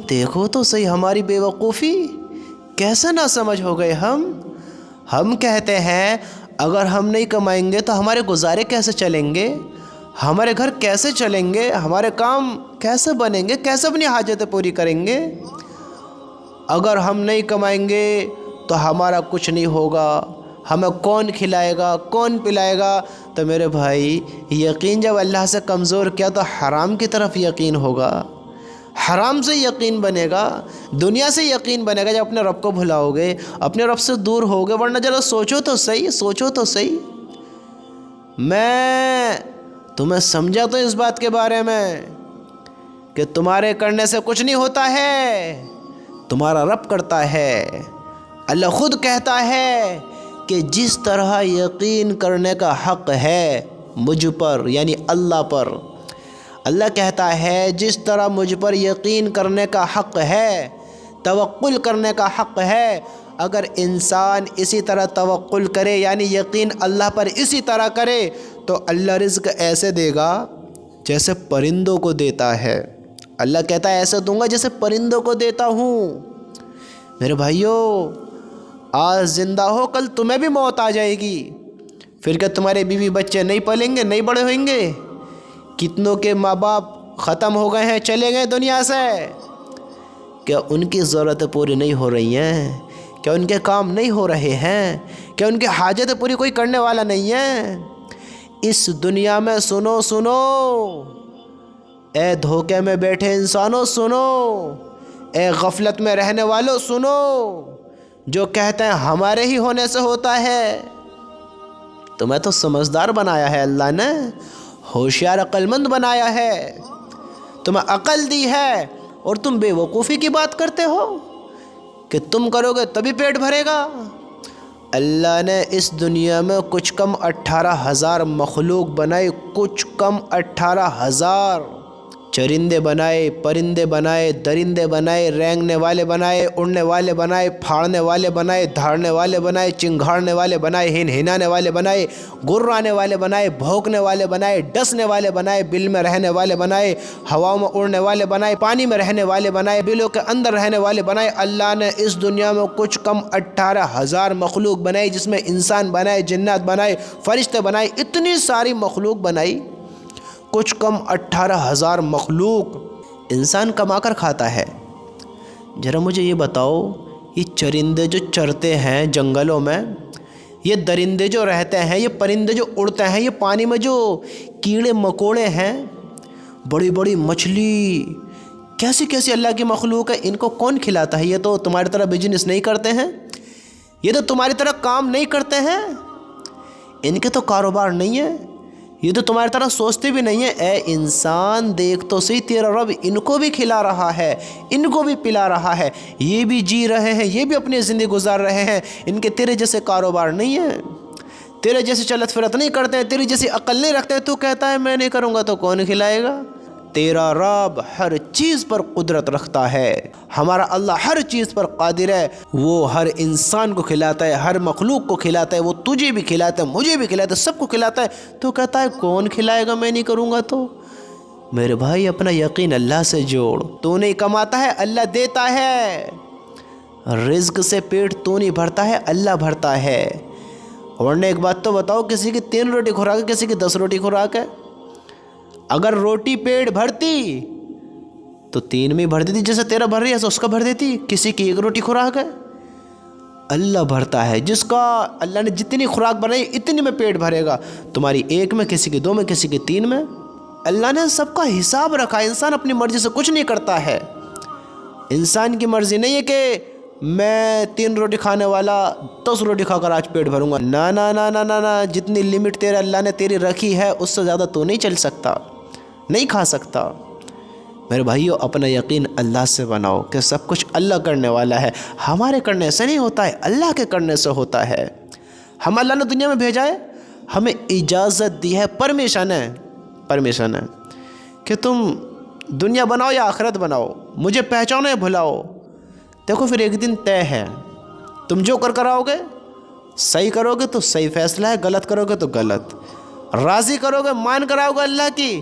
دیکھو تو صحیح ہماری بے وقوفی، کیسا نہ سمجھ ہو گئے ہم کہتے ہیں اگر ہم نہیں کمائیں گے تو ہمارے گزارے کیسے چلیں گے، ہمارے گھر کیسے چلیں گے، ہمارے کام کیسے بنیں گے، کیسے اپنی حاجتیں پوری کریں گے۔ اگر ہم نہیں کمائیں گے تو ہمارا کچھ نہیں ہوگا، ہمیں کون کھلائے گا، کون پلائے گا۔ تو میرے بھائی، یقین جب اللہ سے کمزور کیا تو حرام کی طرف یقین ہوگا، حرام سے یقین بنے گا، دنیا سے یقین بنے گا جب اپنے رب کو بھلاؤ گے، اپنے رب سے دور ہوگے۔ ورنہ ذرا سوچو تو صحیح، سوچو تو صحیح۔ میں تمہیں سمجھا تو اس بات کے بارے میں کہ تمہارے کرنے سے کچھ نہیں ہوتا ہے، تمہارا رب کرتا ہے۔ اللہ خود کہتا ہے کہ جس طرح یقین کرنے کا حق ہے مجھ پر، یعنی اللہ پر، اللہ کہتا ہے جس طرح مجھ پر یقین کرنے کا حق ہے، توکل کرنے کا حق ہے، اگر انسان اسی طرح توکل کرے یعنی یقین اللہ پر اسی طرح کرے تو اللہ رزق ایسے دے گا جیسے پرندوں کو دیتا ہے۔ اللہ کہتا ہے ایسے دوں گا جیسے پرندوں کو دیتا ہوں۔ میرے بھائیوں، آج زندہ ہو کل تمہیں بھی موت آ جائے گی، پھر کیا تمہارے بیوی بچے نہیں پلیں گے، نہیں بڑے ہوئیں گے؟ کتنوں کے ماں باپ ختم ہو گئے ہیں، چلے گئے دنیا سے، کیا ان کی ضرورتیں پوری نہیں ہو رہی ہیں؟ کیا ان کے کام نہیں ہو رہے ہیں؟ کیا ان کی حاجتیں پوری کوئی کرنے والا نہیں ہے؟ اس دنیا میں سنو، اے دھوکے میں بیٹھے انسانوں سنو، اے غفلت میں رہنے والوں سنو، جو کہتے ہیں ہمارے ہی ہونے سے ہوتا ہے۔ تمہیں تو سمجھدار بنایا ہے اللہ نے، ہوشیار عقل مند بنایا ہے، تمہیں عقل دی ہے، اور تم بے وقوفی کی بات کرتے ہو کہ تم کرو گے تبھی پیٹ بھرے گا۔ اللہ نے اس دنیا میں کچھ کم 18,000 مخلوق بنائی، کچھ کم 18,000 چرندے بنائے، پرندے بنائے، درندے بنائے، رینگنے والے بنائے، اڑنے والے بنائے، پھاڑنے والے بنائے، دھاڑنے والے بنائے، چنگھاڑنے والے بنائے، ہنہنانے والے بنائے، گرانے والے بنائے، بھونکنے والے بنائے، ڈسنے والے بنائے، بل میں رہنے والے بنائے، ہواؤں میں اڑنے والے بنائے، پانی میں رہنے والے بنائے، بلوں کے اندر رہنے والے بنائے۔ اللہ نے اس دنیا میں کچھ کم 18,000 مخلوق بنائی، جس میں انسان بنائے، جنات بنائے، فرشتے بنائے، اتنی ساری مخلوق بنائی، کچھ کم 18,000 مخلوق۔ انسان کما کر کھاتا ہے۔ ذرا مجھے یہ بتاؤ، یہ چرندے جو چرتے ہیں جنگلوں میں، یہ درندے جو رہتے ہیں، یہ پرندے جو اڑتے ہیں، یہ پانی میں جو کیڑے مکوڑے ہیں، بڑی بڑی مچھلی، کیسی کیسی اللہ کی مخلوق ہے، ان کو کون کھلاتا ہے؟ یہ تو تمہاری طرح بزنس نہیں کرتے ہیں، یہ تو تمہاری طرح کام نہیں کرتے ہیں، ان کے تو کاروبار نہیں ہے، یہ تو تمہاری طرح سوچتے بھی نہیں ہیں۔ اے انسان دیکھ تو صحیح، تیرا رب ان کو بھی کھلا رہا ہے، ان کو بھی پلا رہا ہے، یہ بھی جی رہے ہیں، یہ بھی اپنی زندگی گزار رہے ہیں، ان کے تیرے جیسے کاروبار نہیں ہے، تیرے جیسے چلت فرت نہیں کرتے ہیں، تیری جیسی عقل نہیں رکھتے۔ تو کہتا ہے میں نہیں کروں گا تو کون کھلائے گا؟ تیرا رب ہر چیز پر قدرت رکھتا ہے، ہمارا اللہ ہر چیز پر قادر ہے، وہ ہر انسان کو کھلاتا ہے، ہر مخلوق کو کھلاتا ہے، وہ تجھے بھی کھلاتا ہے، مجھے بھی کھلاتا ہے، سب کو کھلاتا ہے۔ تو کہتا ہے کون کھلائے گا میں نہیں کروں گا تو؟ میرے بھائی اپنا یقین اللہ سے جوڑ، تو نہیں کماتا ہے اللہ دیتا ہے، رزق سے پیٹ تو نہیں بھرتا ہے اللہ بھرتا ہے۔ ورنہ ایک بات تو بتاؤ، کسی کی 3 روٹی خوراک ہے، کسی کی 10 روٹی خوراک ہے، اگر روٹی پیٹ بھرتی تو 3 میں بھر دیتی، جیسے تیرا بھر رہی ہے اس کا بھر دیتی۔ کسی کی 1 روٹی خوراک ہے، اللہ بھرتا ہے، جس کا اللہ نے جتنی خوراک بنائی اتنی میں پیٹ بھرے گا، تمہاری 1 میں، کسی کی 2 میں، کسی کی 3 میں۔ اللہ نے سب کا حساب رکھا، انسان اپنی مرضی سے کچھ نہیں کرتا ہے، انسان کی مرضی نہیں ہے کہ میں 3 روٹی کھانے والا 10 روٹی کھا کر آج پیٹ بھروں گا، نا نا نا نا نا نا، جتنی لمٹ تیرے اللہ نے تیری رکھی ہے اس سے زیادہ تو نہیں چل سکتا، نہیں کھا سکتا۔ میرے بھائیو اپنا یقین اللہ سے بناؤ کہ سب کچھ اللہ کرنے والا ہے، ہمارے کرنے سے نہیں ہوتا ہے، اللہ کے کرنے سے ہوتا ہے۔ ہم اللہ نے دنیا میں بھیجا ہے، ہمیں اجازت دی ہے، پرمیشن ہے کہ تم دنیا بناؤ یا آخرت بناؤ، مجھے پہچانو یا بھلاؤ۔ دیکھو پھر ایک دن طے ہے، تم جو کر آؤ گے، صحیح کرو گے تو صحیح فیصلہ ہے، غلط کرو گے تو غلط، راضی کرو گے مان کر آؤ گے اللہ کی،